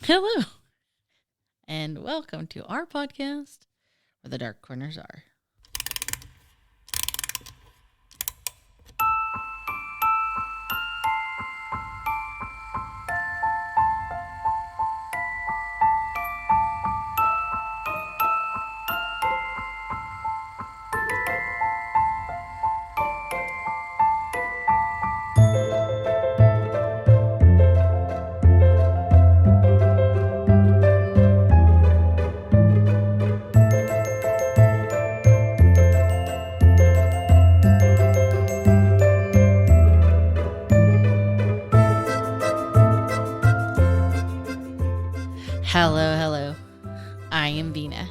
Hello, and welcome to our podcast, Where the Dark Corners Are. Hello. I am Vina,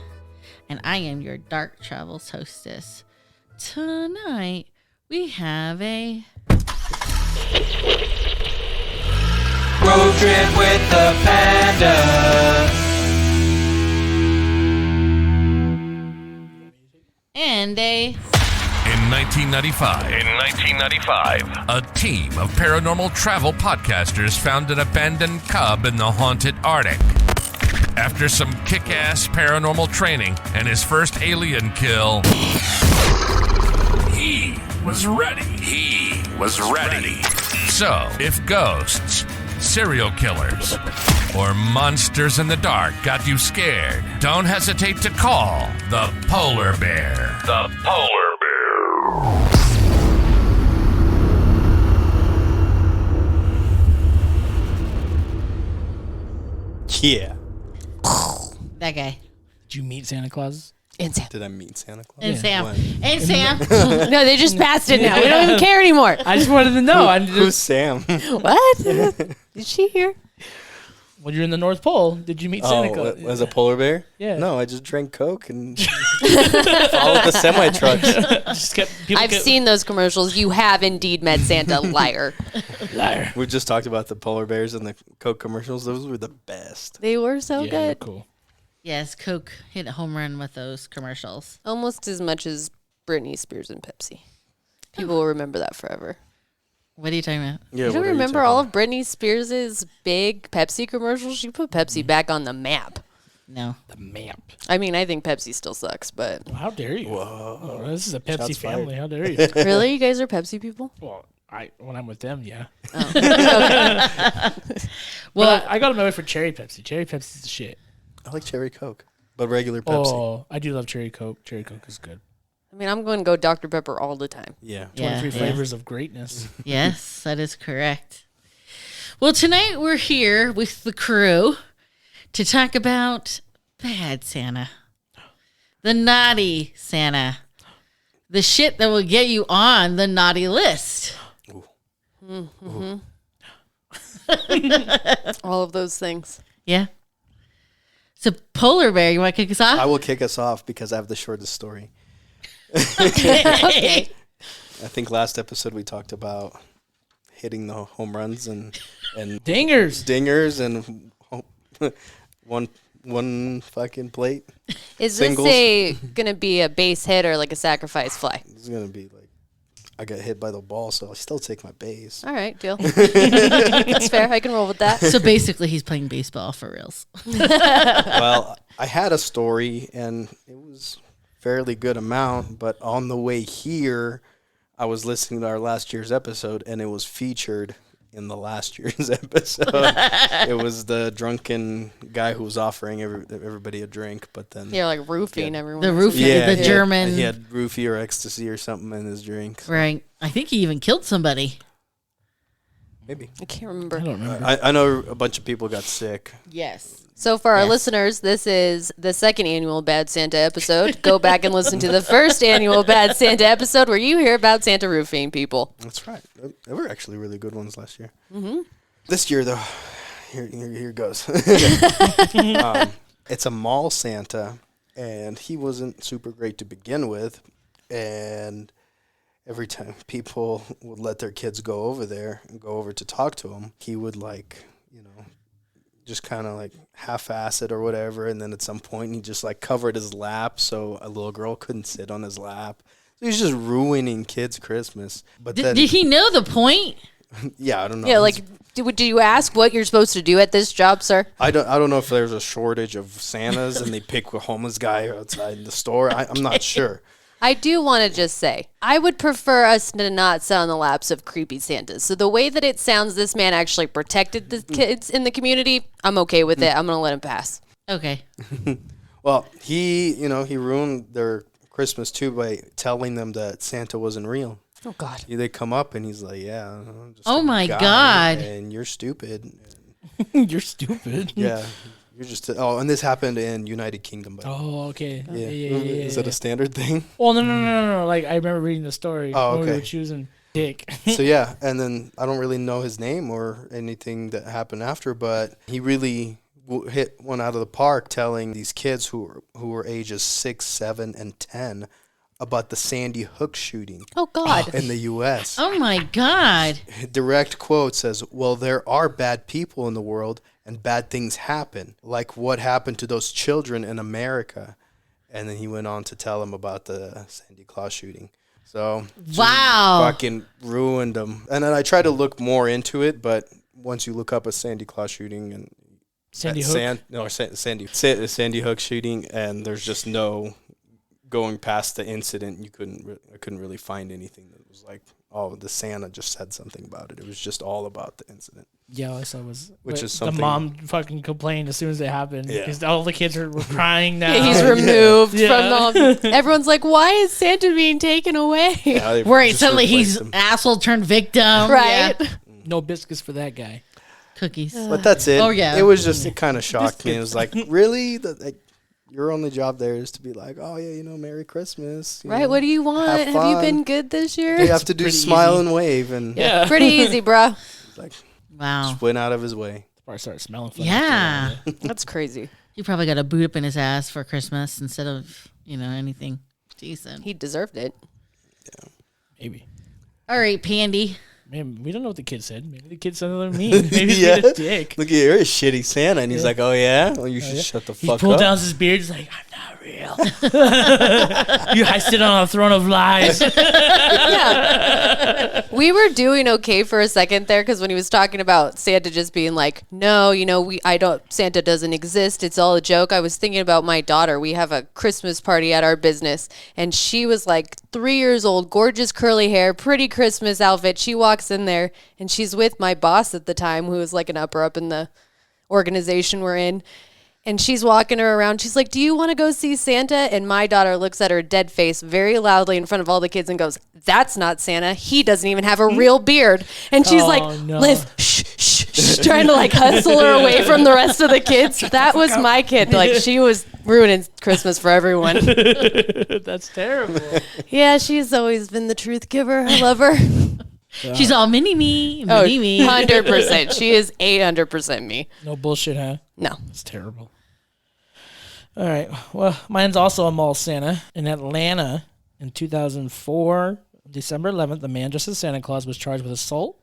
and I am your Dark Travels hostess. Tonight, we have a road trip with the panda. and a In 1995, a team of paranormal travel podcasters found an abandoned cub in the haunted Arctic. After some kick-ass paranormal training and his first alien kill, he was ready. So, if ghosts, serial killers, or monsters in the dark got you scared, don't hesitate to call the Polar Bear. The Polar Bear. Yeah. that guy. Did you meet Santa Claus? And Sam. Did I meet Santa Claus? And Sam. When? And Sam. No, they just passed it now. We don't even care anymore. I just wanted to know. Who's Sam? What? Is she here? When you're in the North Pole, did you meet Santa Claus? Was a polar bear? Yeah. No, I just drank Coke and followed the semi trucks. I've seen those commercials. You have indeed met Santa, liar. Liar. We just talked about the polar bears and the Coke commercials. Those were the best. They were so Yeah, they're good. cool. Yes, Coke hit a home run with those commercials. Almost as much as Britney Spears and Pepsi. People will remember that forever. What are you talking about? Yeah, You don't remember all of Britney Spears' big Pepsi commercials? She put Pepsi back on the map. No. The map. I mean, I think Pepsi still sucks, but Well, how dare you? Whoa. Oh, this is a Pepsi Shots fired. family. How dare you? really, you guys are Pepsi people? Well, when I'm with them, yeah. Well, But I got them away for cherry Pepsi. Cherry Pepsi's the shit. I like cherry Coke, but regular Pepsi. Oh, I do love cherry Coke. Cherry Coke is good. I mean, I'm going to go Dr. Pepper all the time. Yeah. 23 yeah. flavors of greatness. Yes, that is correct. Well, tonight we're here with the crew to talk about bad Santa, the naughty Santa, the shit that will get you on the naughty list. All of those things. Yeah. So, Polar Bear, you want to kick us I off? will kick us off because I have the shortest story. Okay. I think last episode we talked about hitting the home runs and Dingers. dingers and one fucking plate. Is Singles. this going to be a base hit or like a sacrifice fly? This is gonna be like I got hit by the ball, so I still take my base. All right, deal. That's fair. I can roll with that. So, basically, he's playing baseball for reals. Well, I had a story and it was fairly good amount, but on the way here, I was listening to our last year's episode and it was featured in the last year's episode. It was the drunken guy who was offering everybody a drink, but then You're like roofing everyone. The roofie, yeah, the he German. Had, he had roofie or ecstasy or something in his drink. Right. I think he even killed somebody. Maybe. I can't remember. I don't remember. I know a bunch of people got sick. Yes. So for our Yes. listeners, this is the second annual Bad Santa episode. Go back and listen to the first annual Bad Santa episode where you hear about Santa roofing people. That's right. They were actually really good ones last year. Mm-hmm. This year, though, here goes. It's a mall Santa, and he wasn't super great to begin with. And every time people would let their kids go over there and go over to talk to him, he would just kind of like half-ass it or whatever. And then at some point, he just like covered his lap so a little girl couldn't sit on his lap. So he's just ruining kids' Christmas. But then, Did he know the point? yeah, I don't know. Yeah, like Do you ask what you're supposed to do at this job, sir? I don't know if there's a shortage of Santas and they pick a homeless guy outside the store. I'm not sure. I do want to just say, I would prefer us to not sit on the laps of creepy Santas. So the way that it sounds, this man actually protected the kids in the community. I'm okay with it. I'm going to let him pass. Okay. Well, he ruined their Christmas too by telling them that Santa wasn't real. Oh, God. They come up and he's like, yeah. I'm just Oh, a my guy, God. And you're stupid. You're stupid. Yeah. You're just, and this happened in United Kingdom. But Oh, okay. yeah. Yeah. Is that a standard thing? Well, no. Like, I remember reading the story Oh, when we okay. were choosing Dick. So, yeah. And then I don't really know his name or anything that happened after, but he really hit one out of the park telling these kids who were ages 6, 7, and 10 about the Sandy Hook shooting Oh, God. in the U.S. Oh, my God. Direct quote says, well, there are bad people in the world and bad things happen, like what happened to those children in America. And then he went on to tell them about the Sandy Claus shooting. So, Wow. fucking ruined them. And then I tried to look more into it, but once you look up a Sandy Claus shooting and Sandy Hook. Sandy Hook shooting, and there's just no going past the incident. I couldn't really find anything that was like, oh, the Santa just said something about it. It was just all about the incident. Yeah, all I saw was Which is the something- mom fucking complained as soon as it happened Yeah. because all the kids were crying now. Yeah, he's removed Yeah. from the... Everyone's like, why is Santa being taken away? Yeah, they Right. just Suddenly replaced he's him. asshole turned victim. Right? Yeah. No biscuits for that guy. Cookies. But that's it. Oh, yeah. It was just, it kind of shocked me. It was like, really? Your only job there is to be like, oh, yeah, Merry Christmas. Right? know, What do you want? have Have you fun. been good this year? You have to do pretty smile easy. and wave. And Yeah. Pretty easy, bro. like, Wow. just went out of his way. Probably started smelling funny. Yeah. That's crazy. He probably got a boot up in his ass for Christmas instead of, anything decent. He deserved it. Maybe. All right, Pandy. Man, we don't know what the kid said. Maybe the kid said something mean. Maybe he's Yeah. being a dick. Look, you're a shitty Santa. And he's like, oh, yeah? Well, you should shut the He fuck pulled up. down his beard. He's like, I'm not real. I sit on a throne of lies. Yeah. We were doing okay for a second there because when he was talking about Santa just being like, no, Santa doesn't exist. It's all a joke. I was thinking about my daughter. We have a Christmas party at our business and she was like 3 years old, gorgeous curly hair, pretty Christmas outfit. She walks in there and she's with my boss at the time, who was like an upper up in the organization we're in. And she's walking her around. She's like, do you want to go see Santa? And my daughter looks at her dead face very loudly in front of all the kids and goes, that's not Santa. He doesn't even have a real beard. And she's like, no. Liv, shh, shh, shh, trying to like hustle her away from the rest of the kids. That was my kid. Like, she was ruining Christmas for everyone. That's terrible. Yeah, she's always been the truth giver. I love her. She's all mini me, Oh, mini me. 100%. She is 800% me. No bullshit, huh? No. It's terrible. All right. Well, mine's also a mall Santa. In Atlanta in 2004, December 11th, the man dressed as Santa Claus was charged with assault,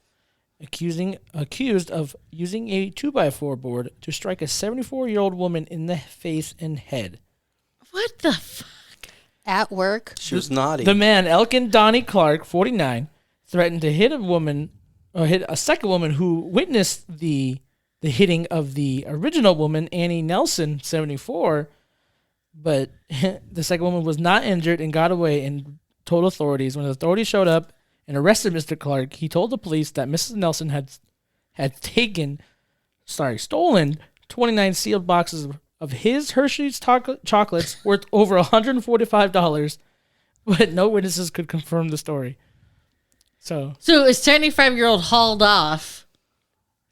accused of using a 2x4 board to strike a 74-year-old woman in the face and head. What the fuck? At work. She was naughty. The man, Elkin Donnie Clark, 49, threatened to hit a second woman who witnessed the hitting of the original woman, Annie Nelson, 74, but the second woman was not injured and got away and told authorities. When the authorities showed up and arrested Mr. Clark, he told the police that Mrs. Nelson had stolen 29 sealed boxes of his Hershey's chocolates worth over $145, but no witnesses could confirm the story. So a 75-year-old hauled off.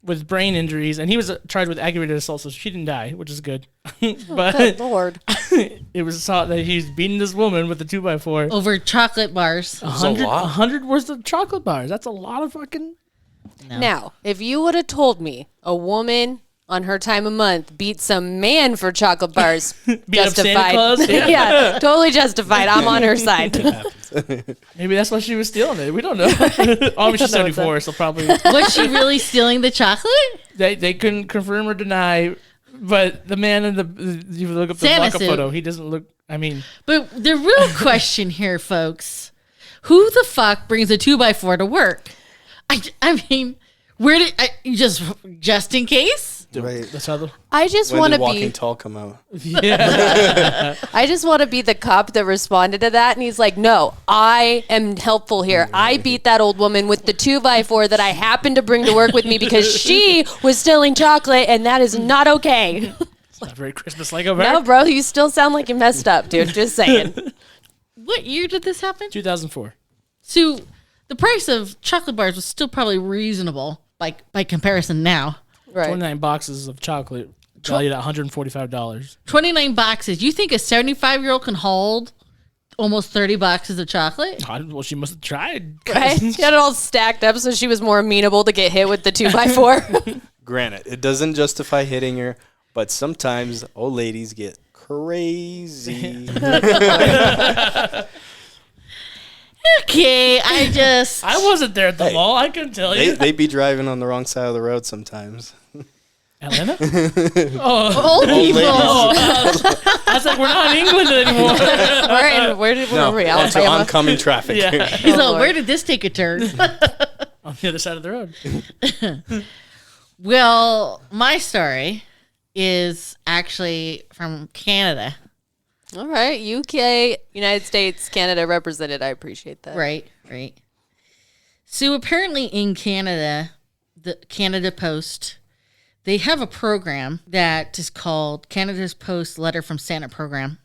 with brain injuries, and he was charged with aggravated assault, so she didn't die, which is good. Good But Lord. it was thought that he was beating this woman with a 2x4. Over chocolate bars. 100 worth of chocolate bars. That's a lot of fucking... Now, if you would have told me a woman on her time of month beat some man for chocolate bars, Beat up Santa justified. Claus? Yeah, totally justified. I'm on her side. Maybe that's why she was stealing it. We don't know. Oh, she's 74, so probably... Was she really stealing the chocolate? They couldn't confirm or deny, but the man in you look up the Santa walk-up suit. photo, he doesn't look... I mean... But the real question here, folks, who the fuck brings a 2x4 to work? I mean, Where did just in case? Right. That's how the I just When want did to Walking be. Tall come out? I just want to be the cop that responded to that, and he's like, "No, I am helpful here. I beat that old woman with the 2x4 that I happened to bring to work with me because she was stealing chocolate, and that is not okay." It's not very Christmas-like over No, here. bro, you still sound like you messed up, dude. Just saying. What year did this happen? 2004. So the price of chocolate bars was still probably reasonable by comparison now. Right. 29 boxes of chocolate valued at $145. 29 boxes. You think a 75-year-old can hold almost 30 boxes of chocolate? Well, she must have tried. Right? She had it all stacked up so she was more amenable to get hit with the 2x4. Granted, it doesn't justify hitting her, but sometimes old ladies get crazy. Okay, I wasn't there at the mall. I can tell you. they be driving on the wrong side of the road sometimes. Atlanta? Old people. I was like, we're not in England anymore. Where were we? onto Alabama? oncoming traffic. Yeah. He's like, Lord. where did this take a turn? On the other side of the road. Well, my story is actually from Canada. All right. UK, United States, Canada represented. I appreciate that. Right. So apparently in Canada, the Canada Post, they have a program that is called Canada's Post Letter from Santa program.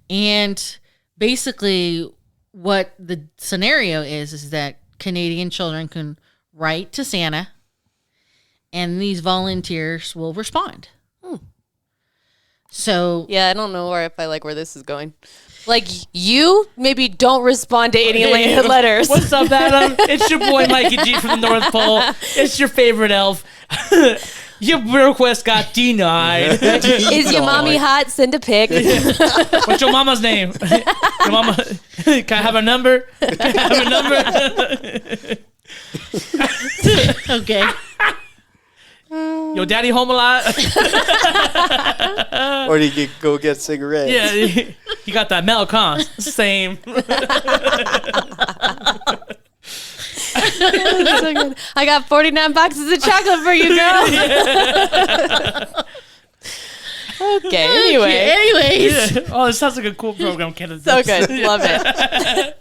And basically what the scenario is that Canadian children can write to Santa and these volunteers will respond. So Yeah, I don't know if I like where this is going. Like, you maybe don't respond to any letters. What's up, Adam? It's your boy Mikey G from the North Pole. It's your favorite elf. Your request got denied. Is your mommy hot? Send a pic. What's your mama's name? Your mama. Can I have a number? Can I have a number? okay. Your daddy home a lot? Or do you go get cigarettes? Yeah, you got that milk, huh? Same. So good. I got 49 boxes of chocolate for you, girl. Okay, anyway. Anyways. Oh, this sounds like a cool program, Canada. So good. Love it.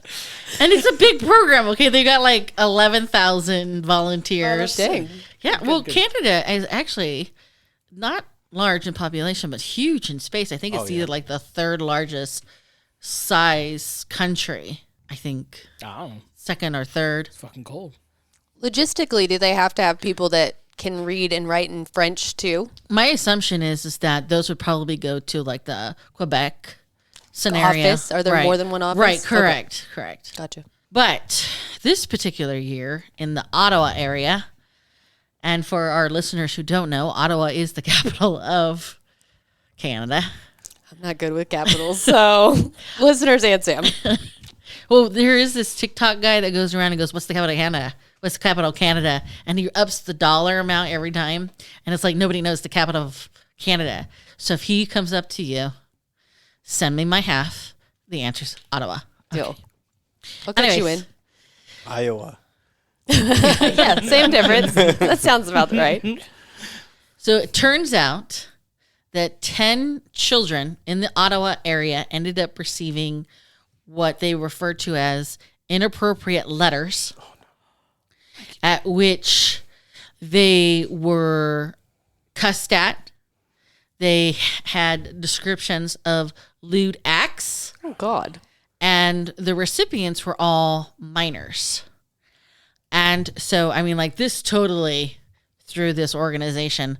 And it's a big program, okay? They got like 11,000 volunteers. Dang. Yeah, well, Canada is actually not large in population, but huge in space. I think it's either like the third largest size country. I think Oh, second or third. it's fucking cold. Logistically, do they have to have people that can read and write in French too? My assumption is that those would probably go to like the Quebec scenario. Office? Are there more than one office? Right, Okay. correct. Gotcha. But this particular year in the Ottawa area, and for our listeners who don't know, Ottawa is the capital of Canada. I'm not good with capitals, so listeners and Sam. Well, there is this TikTok guy that goes around and goes, "What's the capital of Canada? What's the capital of Canada?" And he ups the dollar amount every time, and it's like nobody knows the capital of Canada. So if he comes up to you, send me my half. The answer's Ottawa. Deal. I'll cut you in. Anyways. Iowa. Yeah, same difference. That sounds about right. So it turns out that 10 children in the Ottawa area ended up receiving what they refer to as inappropriate letters, at which they were cussed at. They had descriptions of lewd acts, Oh, God. and the recipients were all minors. And so, I mean, like, this totally threw this organization,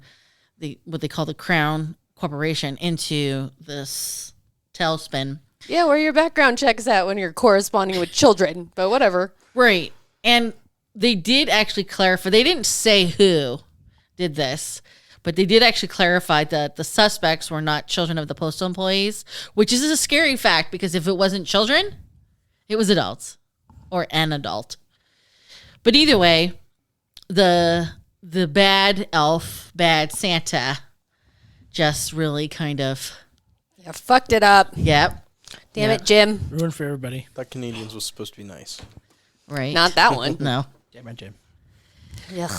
what they call the Crown Corporation, into this tailspin. Yeah, where are your background checks at when you're corresponding with children? But whatever. Right. And they did actually clarify, they didn't say who did this, but they did actually clarify that the suspects were not children of the postal employees, which is a scary fact because if it wasn't children, it was adults or an adult. But either way, the bad elf, bad Santa just really kind of, Yeah, fucked it up. yep, Damn it, Jim. Ruined for everybody. Thought Canadians was supposed to be nice. right. Not that one. No. Damn it, Jim. Ugh,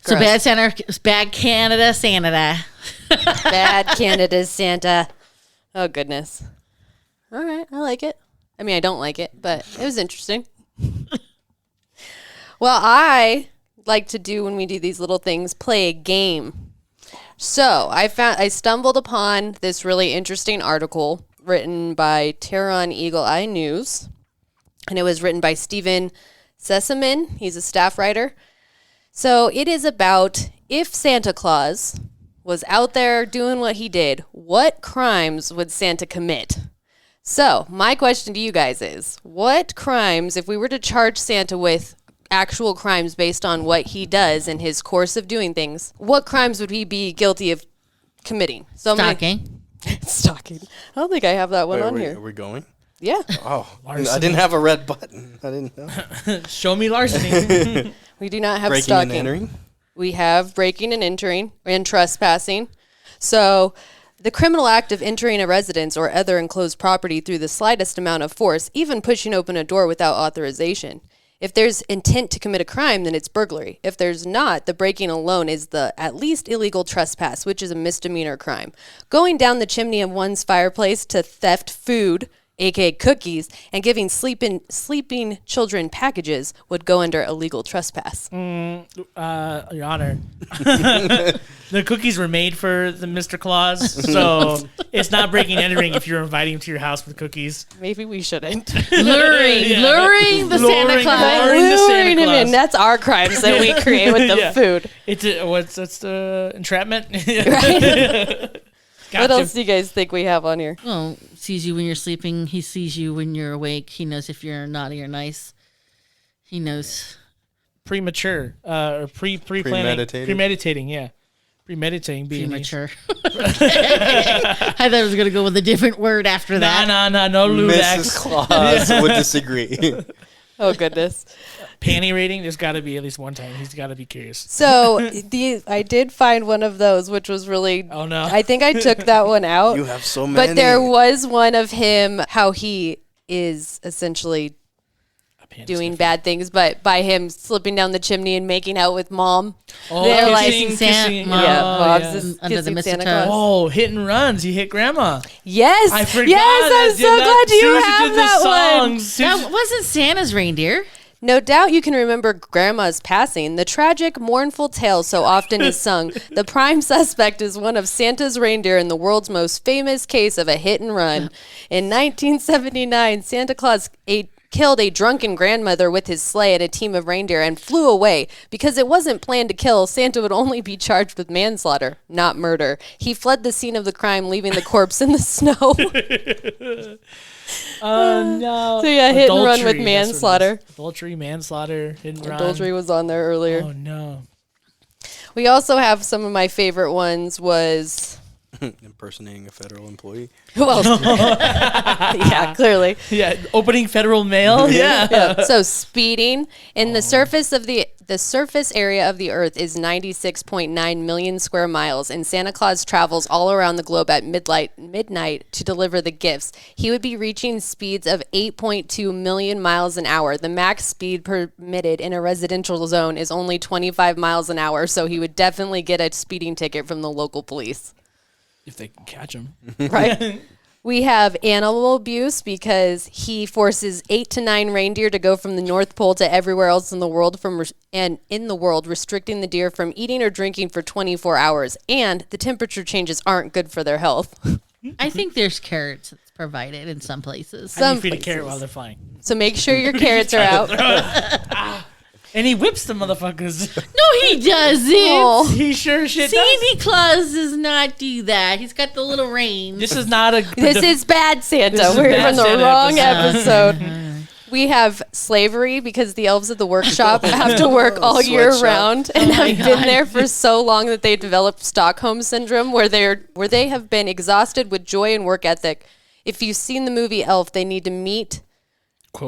So gross. bad Canada Santa. Bad Canada Santa. Oh, goodness. All right. I like it. I mean, I don't like it, but it was interesting. Well, I like to do when we do these little things, play a game. So I stumbled upon this really interesting article written by Tehran Eagle Eye News, and it was written by Stephen Sesamin. He's a staff writer. So it is about if Santa Claus was out there doing what he did, what crimes would Santa commit? So my question to you guys is, what crimes, if we were to charge Santa with actual crimes based on what he does in his course of doing things, what crimes would he be guilty of committing? So Stalking. Stalking. I don't think I have that one on Are here. we going? Yeah. Oh, I didn't have a red button. I didn't know. Show me larceny. We do not have Breaking stalking. and entering. We have breaking and entering and trespassing. So the criminal act of entering a residence or other enclosed property through the slightest amount of force, even pushing open a door without authorization. If there's intent to commit a crime, then it's burglary. If there's not, the breaking alone is the at least illegal trespass, which is a misdemeanor crime. Going down the chimney of one's fireplace to theft food, aka cookies, and giving sleeping children packages would go under illegal trespass. Your Honor. The cookies were made for the Mr. Claus, so it's not breaking and entering if you're inviting him to your house with cookies. Maybe we shouldn't. Luring the Santa Claus. Luring the Santa Luring him in. Claus. That's our crimes that we create with the Yeah. food. That's the entrapment. What else do you guys think we have on here? Well, sees you when you're sleeping. He sees you when you're awake. He knows if you're naughty or nice. He knows. Premature or pre-planning, Premeditated? premeditating, yeah, premeditating being Premature. I thought I was going to go with a different word after that. No Mrs. ludax. Claus would disagree. Oh, goodness. Panty rating. There's got to be at least one time. He's got to be curious. So I did find one of those, which was really. Oh no! I think I took that one out. You have so many. But there was one of him, how he is essentially doing bad things, but by him slipping down the chimney and making out with mom. Oh, They're like- kissing, Santa- kissing. Oh, Yeah, Bob's yeah. is Under the kissing Santa mistletoe. Claus. Oh, hit and runs. He hit grandma. Yes. I forgot. Yes, I'm so glad you have that one. That wasn't Santa's reindeer. No doubt you can remember Grandma's passing. The tragic, mournful tale so often is sung. The prime suspect is one of Santa's reindeer in the world's most famous case of a hit and run. In 1979, Santa Claus killed a drunken grandmother with his sleigh and a team of reindeer and flew away. Because it wasn't planned to kill, Santa would only be charged with manslaughter, not murder. He fled the scene of the crime, leaving the corpse in the snow. Oh no! So yeah, hit and run with Adultery, that's what it is. manslaughter. Adultery, manslaughter, hit and run. Adultery was on there earlier. Oh no! We also have some of my favorite ones was Impersonating a federal employee. who else? Yeah, clearly. Yeah, opening federal mail. Yeah. Yeah. So speeding in the surface area of the Earth is 96.9 million square miles, and Santa Claus travels all around the globe at midnight to deliver the gifts. He would be reaching speeds of 8.2 million miles an hour. The max speed permitted in a residential zone is only 25 miles an hour, so he would definitely get a speeding ticket from the local police. If they can catch him. Right. We have animal abuse because he forces 8 to 9 reindeer to go from the North Pole to everywhere else in the world restricting the deer from eating or drinking for 24 hours. And the temperature changes aren't good for their health. I think there's carrots that's provided in some places. I Some need feed a carrot places. while they're flying. So make sure your carrots are out. And he whips the motherfuckers. No, he doesn't. Oh. He sure shit does. Santa Claus does not do that. He's got the little reins. This is not a. This is bad Santa. This is We're bad in the Santa wrong episode. episode. We have slavery because the elves at the workshop have to work all year Sweatshop. round and my have been God. there for so long that they developed Stockholm syndrome where they have been exhausted with joy and work ethic. If you've seen the movie Elf, they need to meet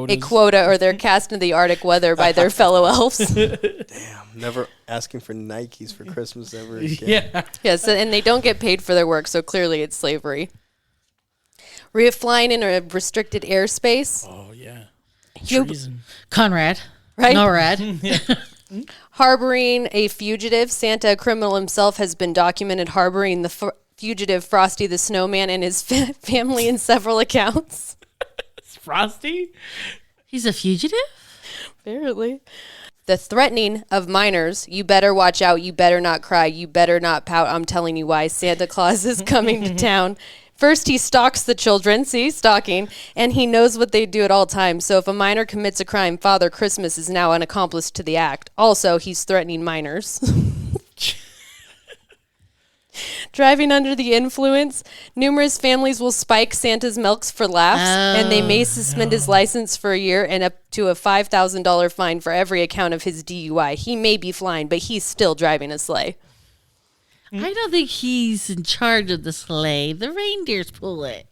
a quota or they're cast into the Arctic weather by their fellow elves. Damn, never asking for Nikes for Christmas ever again. Yeah. Yes, and they don't get paid for their work, so clearly it's slavery. Flying in a restricted airspace. Oh yeah. You- Treason. Conrad. Right? NORAD. Harboring a fugitive, Santa, a criminal himself, has been documented harboring the fugitive Frosty the Snowman and his family in several accounts. Frosty? He's a fugitive? Apparently. The threatening of minors, you better watch out, you better not cry, you better not pout, I'm telling you why, Santa Claus is coming to town. First, he stalks the children, see, stalking, and he knows what they do at all times. So if a minor commits a crime, Father Christmas is now an accomplice to the act. Also, he's threatening minors. Driving under the influence, numerous families will spike Santa's milks for laughs, and they may suspend his license for a year and up to a $5,000 fine for every account of his DUI. He may be flying, but he's still driving a sleigh. I don't think he's in charge of the sleigh. The reindeers pull it.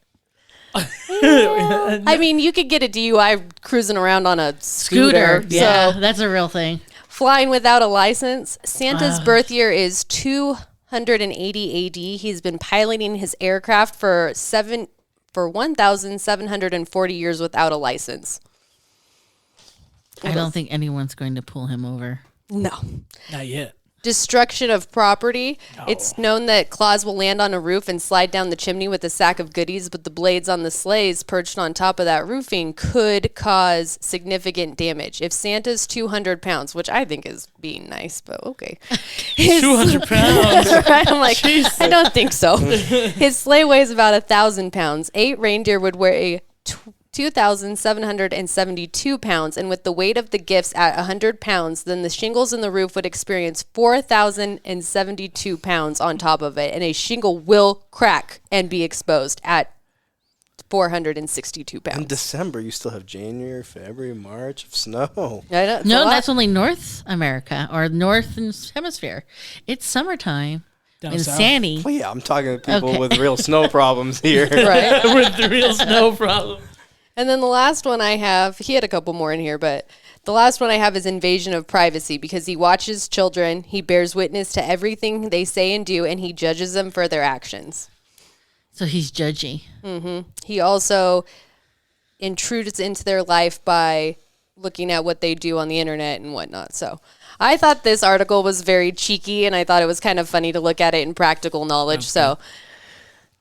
I mean, you could get a DUI cruising around on a scooter. Yeah, So that's a real thing. flying without a license. Santa's birth year is 280 AD. He's been piloting his aircraft for 1,740 years without a license. I don't think anyone's going to pull him over. No. Not yet. Destruction of property. It's known that Claus will land on a roof and slide down the chimney with a sack of goodies, but the blades on the sleighs perched on top of that roofing could cause significant damage. If Santa's 200 pounds, which I think is being nice, but okay. 200 pounds. Right? I'm like, I don't think so. His sleigh weighs about 1,000 pounds. 8 reindeer would weigh 2,772 pounds, and with the weight of the gifts at 100 pounds, then the shingles in the roof would experience 4,072 pounds on top of it, and a shingle will crack and be exposed at 462 In pounds. December, you still have January, February, March of snow. I know, it's a No, lot. that's only North America or Northern Hemisphere. It's summertime Down and south. sandy. Well, yeah, I'm talking to people Okay. with real snow problems here. right. With the real snow problem. And then the last one I have, he had a couple more in here, but the last one I have is invasion of privacy, because he watches children, he bears witness to everything they say and do, and he judges them for their actions. So he's judgy. He also intrudes into their life by looking at what they do on the internet and whatnot. So I thought this article was very cheeky, and I thought it was kind of funny to look at it in practical knowledge. So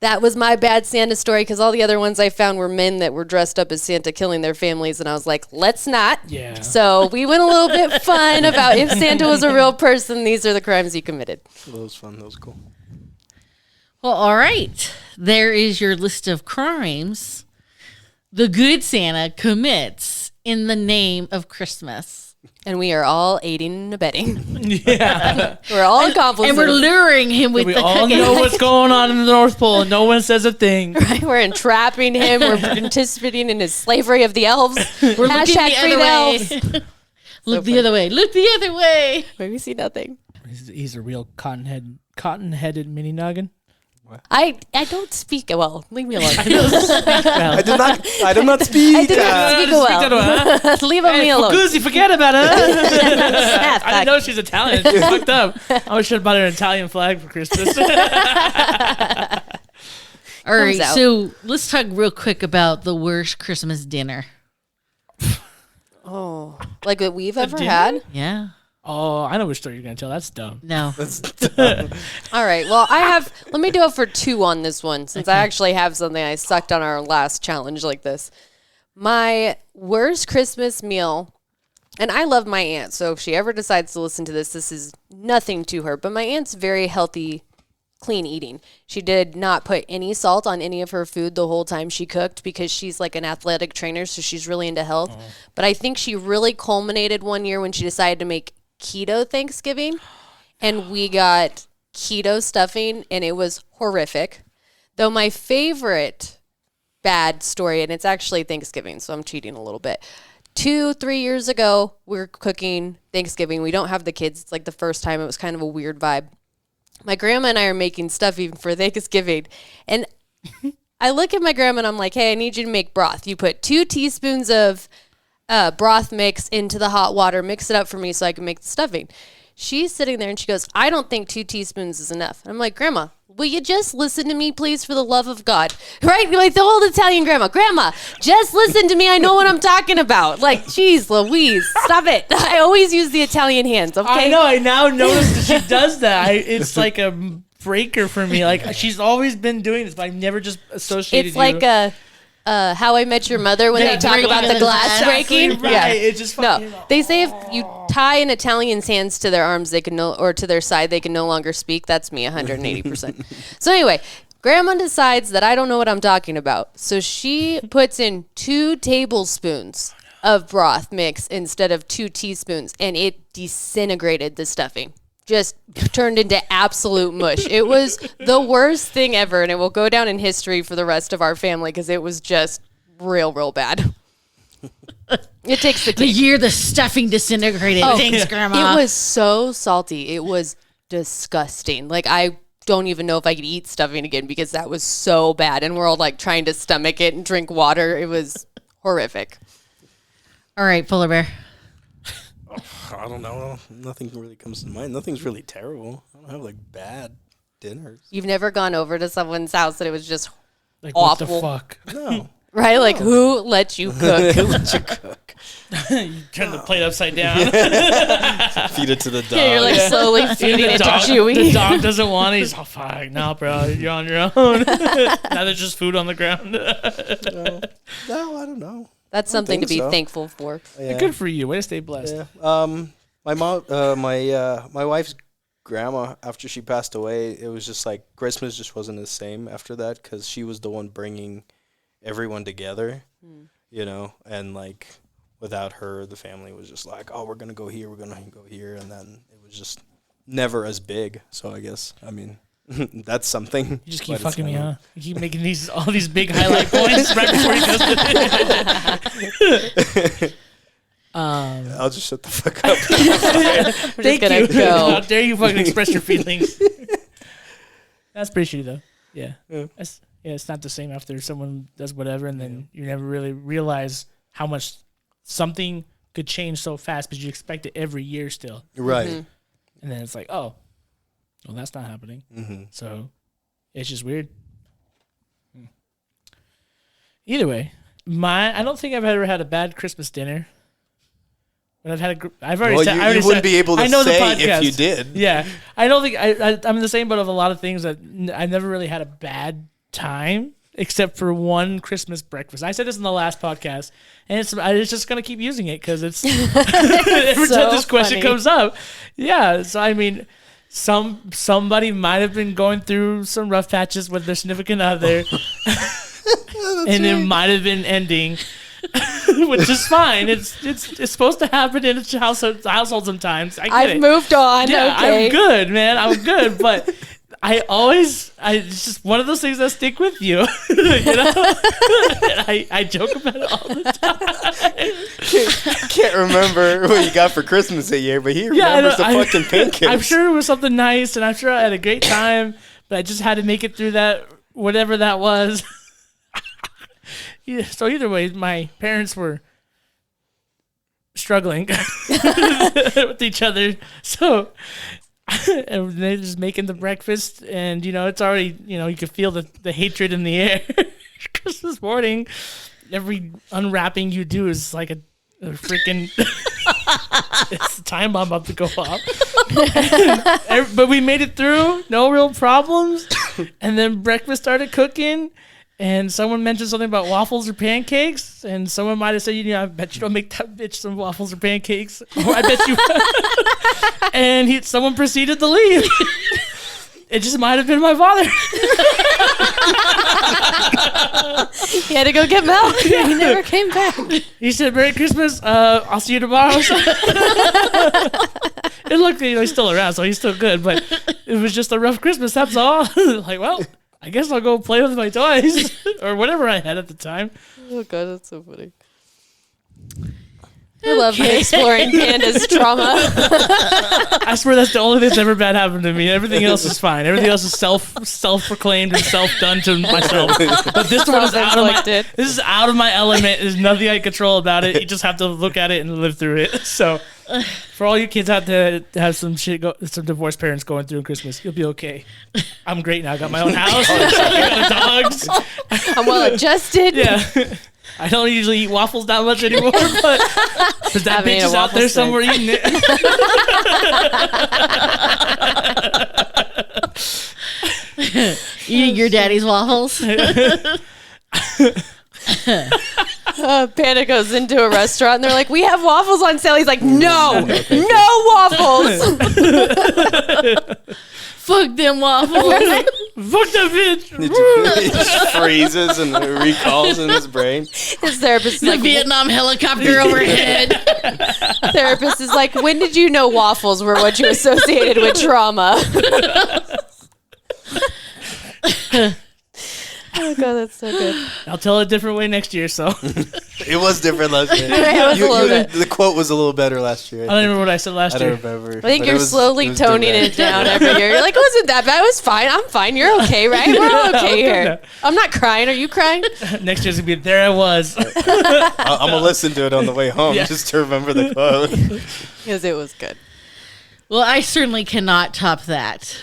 that was my bad Santa story, because all the other ones I found were men that were dressed up as Santa killing their families, and I was like, let's not. Yeah. So we went a little bit fun about if Santa was a real person, these are the crimes he committed. That was fun. That was cool. Well, all right. There is your list of crimes the good Santa commits in the name of Christmas. And we are all aiding and abetting. Yeah. We're all accomplices. And we're luring him with We the all cookie. know what's going on in the North Pole, and no one says a thing. Right? We're entrapping him. We're participating in his slavery of the elves. We're looking Hashtag the free other the way. elves. Look the other way. Look the other way. Maybe see nothing. He's a real cotton-headed mini noggin. I don't speak well. Leave me alone. I did not speak. I did not speak well. Leave me alone. Goosey, forget about it. Ah, I didn't know she's Italian. She's fucked up. I should have bought her an Italian flag for Christmas. All right. out. So let's talk real quick about the worst Christmas dinner. Oh, like that we've ever dinner? had? Yeah. Oh, I know which story you're going to tell. That's dumb. No. All right. Well, let me do it for 2 on this one, since I actually have something I sucked on our last challenge like this. My worst Christmas meal, and I love my aunt, so if she ever decides to listen to this, this is nothing to her, but my aunt's very healthy, clean eating. She did not put any salt on any of her food the whole time she cooked, because she's like an athletic trainer, so she's really into health. But I think she really culminated one year when she decided to make keto Thanksgiving, and we got keto stuffing, and it was horrific. Though my favorite bad story, and it's actually Thanksgiving, so I'm cheating a little bit. 2-3 years ago, we were cooking Thanksgiving. We don't have the kids. It's like the first time. It was kind of a weird vibe. My grandma and I are making stuffing for Thanksgiving, and I look at my grandma and I'm like, hey, I need you to make broth. You put 2 teaspoons of broth mix into the hot water, mix it up for me so I can make the stuffing. She's sitting there and she goes, I don't think 2 teaspoons is enough. And I'm like, Grandma, will you just listen to me, please, for the love of God? Right? Like the old Italian grandma, just listen to me. I know what I'm talking about. Like, geez, Louise, stop it. I always use the Italian hands, okay? I know. I now noticed that she does that. It's like a breaker for me. Like, she's always been doing this, but I've never just associated It's like How I Met Your Mother when Yeah, they talk breaking about the the glass glass. breaking. Exactly right. Yeah. It just fucking, No, they say if you tie an Italian's hands to their arms, they can or to their side, they can no longer speak. That's me, 180%. So anyway, Grandma decides that I don't know what I'm talking about, so she puts in 2 tablespoons of broth mix instead of 2 teaspoons, and it disintegrated the stuffing. Just turned into absolute mush. It was the worst thing ever, and it will go down in history for the rest of our family because it was just real bad. It takes the The cake. year the stuffing disintegrated. Thanks, Grandma. It was so salty. It was disgusting. Like, I don't even know if I could eat stuffing again because that was so bad. And we're all like trying to stomach it and drink water. It was horrific. All right, Polar Bear. I don't know. Nothing really comes to mind. Nothing's really terrible. I don't have like bad dinners. You've never gone over to someone's house that it was just like, awful. what the fuck? No. right? Like, who let you cook? Let you cook. You turn the plate upside down. Feed it to the dog. Yeah, you're like slowly feeding it to The Chewy. dog doesn't want it. He's oh fuck, no, bro, you're on your own. Now there's just food on the ground. No, I don't know. That's something to think be so. thankful for. Yeah. Good for you. Way to stay blessed. Yeah. My mom, my wife's grandma, after she passed away, it was just like Christmas just wasn't the same after that because she was the one bringing everyone together, you know, and like without her, the family was just like, oh, we're gonna go here, and then it was just never as big. So I guess, I mean, that's something. You just keep but it's fucking me, never- huh? You keep making all these big highlight points right before he goes to I'll just shut the fuck up. Thank gonna you. go. How dare you fucking express your feelings? That's pretty shitty though. Yeah. It's not the same after someone does whatever and then you never really realize how much something could change so fast, but you expect it every year still. Right. And then it's like, oh, well, that's not happening. So it's just weird. Either way, I don't think I've ever had a bad Christmas dinner. But I've already Well, said. you I already wouldn't said, be able to I know the say if podcast. you did. Yeah, I don't think I'm in the same boat of a lot of things that I've never really had a bad time except for one Christmas breakfast. I said this in the last podcast, and it's just gonna keep using it because it's every so time this question funny. comes up. Yeah, so I mean, somebody might have been going through some rough patches with their significant other, and it might have been ending. Which is fine. It's supposed to happen in a household sometimes. I get I've it. moved on. Yeah, Okay. I'm good, man. I'm good, but it's just one of those things that stick with you. You know, and I joke about it all the time. Can't remember what you got for Christmas that year, but he remembers the fucking pancakes. I'm sure it was something nice, and I'm sure I had a great time, but I just had to make it through that, whatever that was. Yeah, so either way, my parents were struggling with each other. So and they're just making the breakfast, and it's already you can feel the hatred in the air. Christmas morning, every unwrapping you do is like a freaking it's a time bomb about to go off. But we made it through, no real problems. And then breakfast started cooking. And someone mentioned something about waffles or pancakes, and someone might have said, I bet you don't make that bitch some waffles or pancakes. Or I bet you. And someone proceeded to leave. It just might have been my father. He had to go get milk. He never came back. He said, "Merry Christmas. I'll see you tomorrow." And look, he's still around, so he's still good. But it was just a rough Christmas. That's all. Like, well, I guess I'll go play with my toys or whatever I had at the time. Oh god, that's so funny. I love me exploring Panda's trauma. I swear that's the only thing that's ever bad happened to me. Everything else is fine. Everything else is self-proclaimed and self-done to myself. But this one is Self-inflicted. this is out of my element. There's nothing I control about it. You just have to look at it and live through it. So For all you kids out there that have some some divorced parents going through Christmas, you'll be okay. I'm great now. I got my own house. I got dogs. I'm well adjusted. Yeah. I don't usually eat waffles that much anymore, but that bitch is out there somewhere eating it. Eating your daddy's waffles. Panda goes into a restaurant and they're like, we have waffles on sale. He's like, no waffles. Fuck them waffles. Fuck that bitch. He just freezes and recalls in his brain. His therapist is The like, Vietnam helicopter overhead. therapist is like, when did you know waffles were what you associated with trauma? Oh god, that's so good. I'll tell it a different way next year, so. It was different last year. It was a little bit. The quote was a little better last year. I don't remember what I said last I year. don't remember. I think but you're it was slowly toning direct. it down every year. You're like, it wasn't that bad. It was fine. I'm fine. You're okay, right? We're all okay here. I'm not crying. Are you crying? Next year's gonna be there. I was. I'm gonna listen to it on the way home Yeah. just to remember the quote. Because it was good. Well, I certainly cannot top that.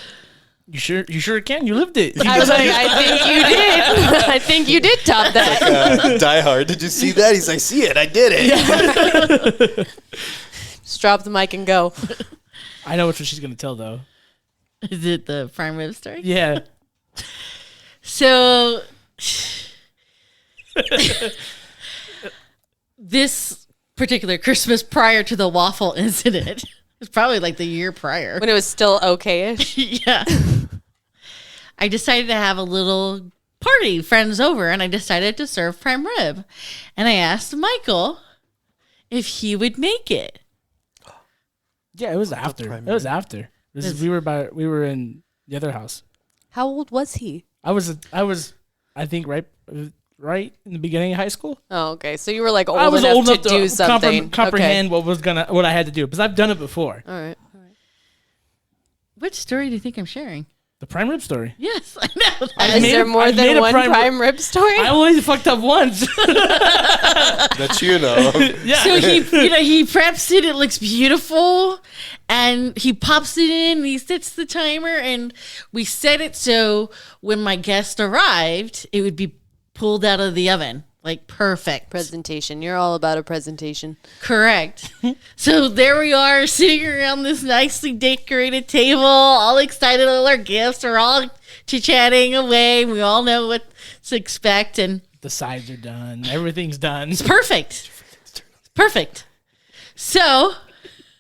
You sure can. You lived it. I was like, I think you did. I think you did top that. Die Hard. Did you see that? He's like, see it. I did it. Just drop the mic and go. I know what she's gonna tell though. Is it the prime rib story? Yeah. So this particular Christmas prior to the waffle incident, it was probably like the year prior. When it was still okay-ish. Yeah. I decided to have a little party, friends over, and I decided to serve prime rib. And I asked Michael if he would make it. Yeah, it was after. It was after. We were in the other house. How old was he? I was I think right in the beginning of high school. Oh, okay. So you were like I old was enough old enough to do something. comprehend what I had to do because I've done it before. Okay. All right. Which story do you think I'm sharing? The prime rib story. Yes, I know that. Is there more I than made a one prime rib story? I only fucked up once. That you know. Yeah. So he preps it. It looks beautiful, and he pops it in. And he sets the timer, and we set it so when my guest arrived, it would be pulled out of the oven, like perfect. Presentation. You're all about a presentation. Correct. So there we are, sitting around this nicely decorated table, all excited. All our gifts are all chit-chatting away. We all know what to expect, and The sides are done. Everything's done. it's perfect. Perfect. So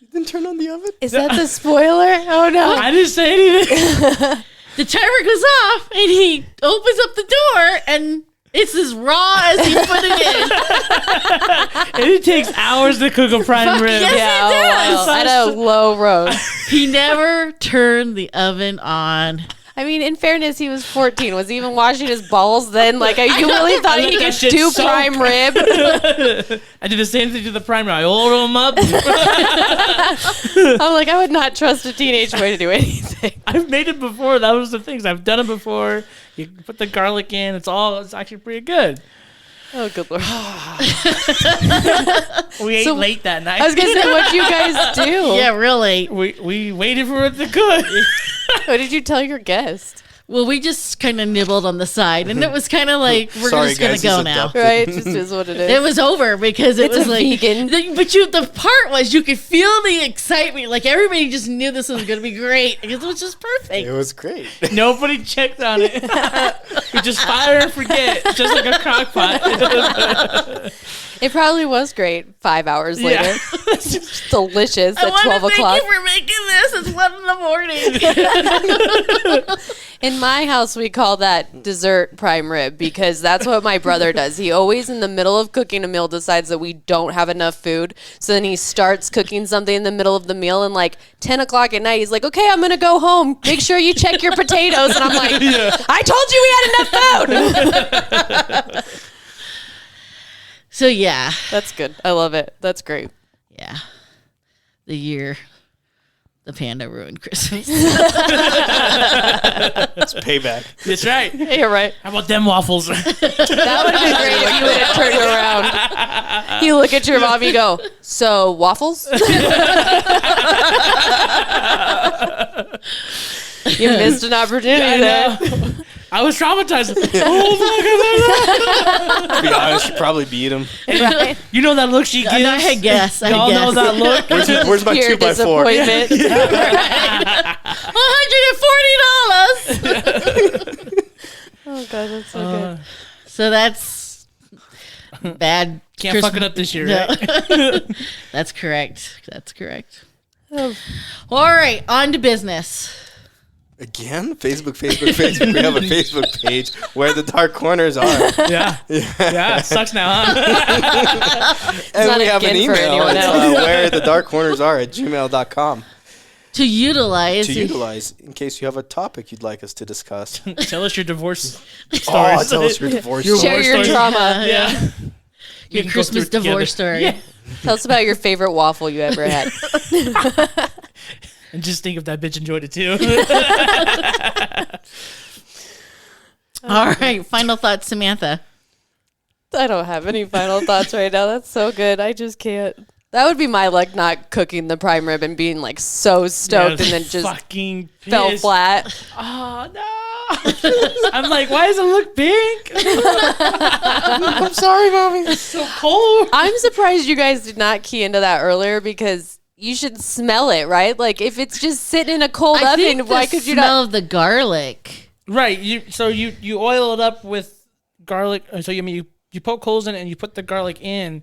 You didn't turn on the oven? Is that the spoiler? Oh no. I didn't say anything. the timer goes off, and he opens up the door, and it's as raw as he put it in. And it takes hours to cook a prime rib. yes. Yeah, It does. At a low roast. He never turned the oven on. I mean, in fairness, he was 14. Was he even washing his balls then? Like, you really thought he let that could shit do soak. prime rib? I did the same thing to the prime rib. I oiled them up. I'm like, I would not trust a teenage boy to do anything. I've made it before. That was the things. I've done it before. You put the garlic in. It's actually pretty good. Oh, good lord. We ate So, late that night. I was going to say, what'd you guys do? Yeah, really. we waited for it to cook. What did you tell your guest? Well, we just kind of nibbled on the side, and it was kind of like, we're Sorry, just going guys, to go he's now. adopted. Right? It just is what it is. It was over because it It's was a like vegan. the part was you could feel the excitement. Like everybody just knew this was going to be great because it was just perfect. It was great. Nobody checked on it. You just fire and forget, just like a crock pot. It probably was great 5 hours later. Yeah. It's delicious I at want 12 to o'clock. thank you for making this. It's 1 a.m. In my house, we call that dessert prime rib because that's what my brother does. He always, in the middle of cooking a meal, decides that we don't have enough food. So then he starts cooking something in the middle of the meal, and like 10 o'clock at night, he's like, okay, I'm going to go home. Make sure you check your potatoes. And I'm like, I told you we had enough food. So yeah, That's good. I love it. That's great. yeah, the year the panda ruined Christmas. It's payback. That's right. You're right. How about them waffles? That would have been great if you would have turned around. You look at your mom, you go, so waffles? You missed an opportunity there. I was traumatized. To be honest, you probably beat him. Right? You know that look she gives? I guess. Y'all know that look? Where's my Pure 2x4? disappointment. $140. Oh, God, that's so good. So that's bad. Can't fuck it up this year, No. right? That's correct. That's correct. Oh. All right, on to business. Again? Facebook. We have a Facebook page where the dark corners are. Yeah. Yeah, it sucks now, huh? And not we have an again for email. anyone It's, else. where the dark corners are at gmail.com. To utilize. To utilize in case you have a topic you'd like us to discuss. Tell us your divorce Oh, stories. tell us your divorce Your Share story. your story. trauma. Yeah. Your can go Christmas through it divorce together. story. Yeah. Tell us about your favorite waffle you ever had. And just think if that bitch enjoyed it too. All right, final thoughts, Samantha. I don't have any final thoughts right now. That's so good. I just can't. That would be my luck, not cooking the prime rib and being like so stoked and then just fucking fell pissed. flat. Oh no! I'm like, why does it look pink? I'm sorry, mommy. It's so cold. I'm surprised you guys did not key into that earlier because you should smell it, right? Like if it's just sitting in a cold I oven, think why the could you smell not? of the garlic. Right. You oil it up with garlic. So you poke holes in it and you put the garlic in.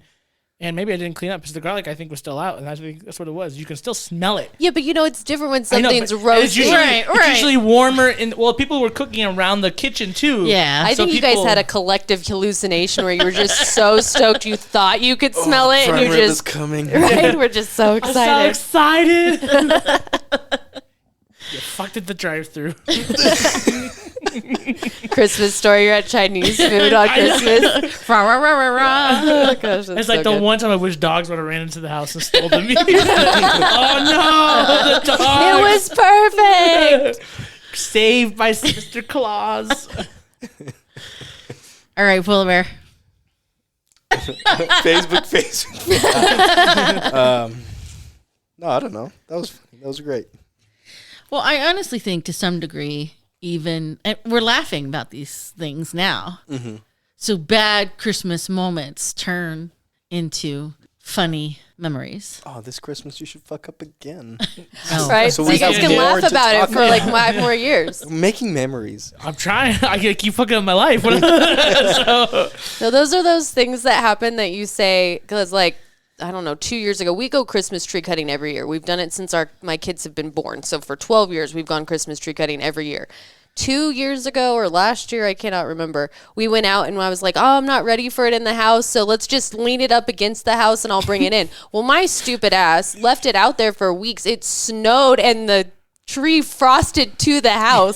And maybe I didn't clean up because the garlic I think was still out, and that's what it was. You can still smell it. Yeah, but you know it's different when I know, something's but it's roasted. usually, Right, it's right. usually warmer. And well, people were cooking around the kitchen too. Yeah. I So think you guys people- had a collective hallucination where you were just so stoked you thought you could smell it, and Prime you rib is just coming. right. We're just so I'm so excited. excited. You fucked at the drive-through. Christmas story. You're at Chinese food on I know. Christmas. Rah, rah, rah, rah, rah. Oh, gosh, that's It's like so the good. one time I wish dogs would have ran into the house and stole the meat. Oh no, the dogs! It was perfect. Saved by Mr. Claus. All right, Polar Bear. Facebook. No, I don't know. That was great. Well, I honestly think to some degree, even and we're laughing about these things now. Mm-hmm. So bad Christmas moments turn into funny memories. Oh, this Christmas you should fuck up again. Oh. Right? So So we you guys have can more laugh to about it talk for like about. 5 more years. Making memories. I'm trying. I gotta keep fucking up my life. So, No, those are those things that happen that you say, because like, I don't know, 2 years ago, we go Christmas tree cutting every year. We've done it since my kids have been born. So for 12 years, we've gone Christmas tree cutting every year. 2 years ago or last year, I cannot remember, we went out and I was like, oh, I'm not ready for it in the house, so let's just lean it up against the house and I'll bring it in. Well, my stupid ass left it out there for weeks. It snowed and the tree frosted to the house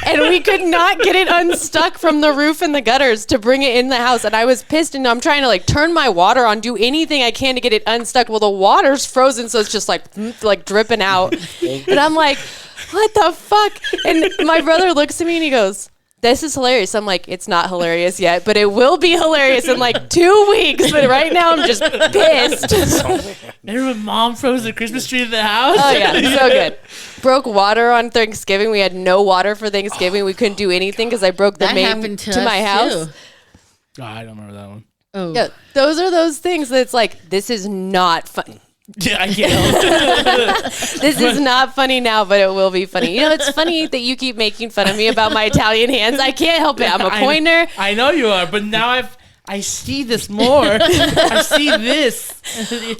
and we could not get it unstuck from the roof and the gutters to bring it in the house, and I was pissed, and I'm trying to like turn my water on, do anything I can to get it unstuck. Well, the water's frozen, so it's just like dripping out, and I'm like, what the fuck? And my brother looks at me and he goes, this is hilarious. I'm like, it's not hilarious yet, but it will be hilarious in like 2 weeks. But right now I'm just pissed. remember when Mom froze the Christmas tree in the house? Oh yeah, so good. Broke water on Thanksgiving. We had no water for Thanksgiving. We couldn't do anything because I broke the That main happened to my us, house. too. Oh, I don't remember that one. Oh. Yeah, those are those things that's like, this is not fun. Yeah, I can't help it. This is not funny now, but it will be funny. You know, it's funny that you keep making fun of me about my Italian hands. I can't help it. I'm a pointer. I know you are, but now I see this more. I see this.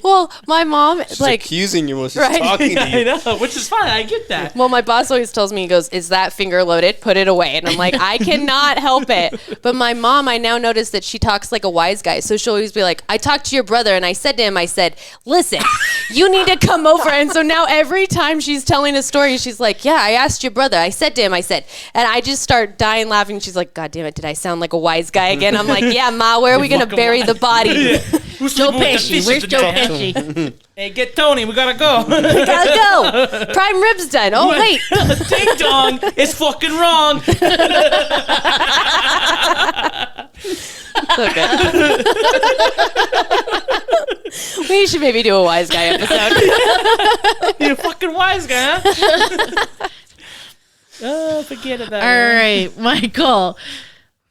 Well, my mom, She's like, accusing you while she's Right. talking to I you. know, which is fine. I get that. well, my boss always tells me, he goes, is that finger loaded? Put it away. And I'm like, I cannot help it. But my mom, I now notice that she talks like a wise guy. So she'll always be like, I talked to your brother and I said to him, I said, listen, you need to come over. And so now every time she's telling a story, she's like, yeah, I asked your brother. I said to him, I said, and I just start dying laughing. She's like, God damn it, did I sound like a wise guy again? I'm like, yeah, Ma, where are we going to fucking bury wise. the body? Joe Pesci. Where's Joe Pesci? Hey, get Tony. We gotta go. Gotta go. Prime rib's done. Oh, wait. Ding dong. It's fucking wrong. Okay. We should maybe do a wise guy episode. You fucking wise guy, huh? Oh, forget about it. All right, Michael.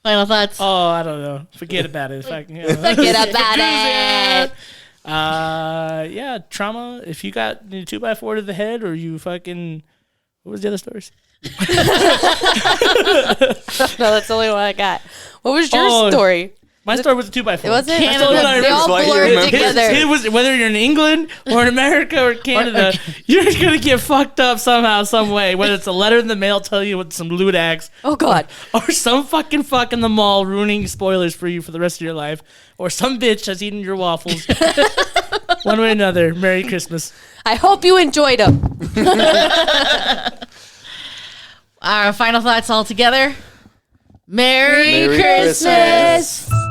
Final thoughts. Oh, I don't know. Forget about it. Forget about it. Yeah, trauma. If you got 2x4 to the head, or you fucking, what was the other stories? No, that's the only one I got. What was your story? My story was a 2x4. It wasn't. Canada. They all Like, blurred remember. together. It was whether you're in England or in America or Canada, you're gonna get fucked up somehow, some way. Whether it's a letter in the mail telling you with some lewd acts, Oh God. or some fucking fuck in the mall ruining spoilers for you for the rest of your life, or some bitch has eaten your waffles. One way or another. Merry Christmas. I hope you enjoyed them. Our final thoughts all together. Merry Merry Christmas. Christmas.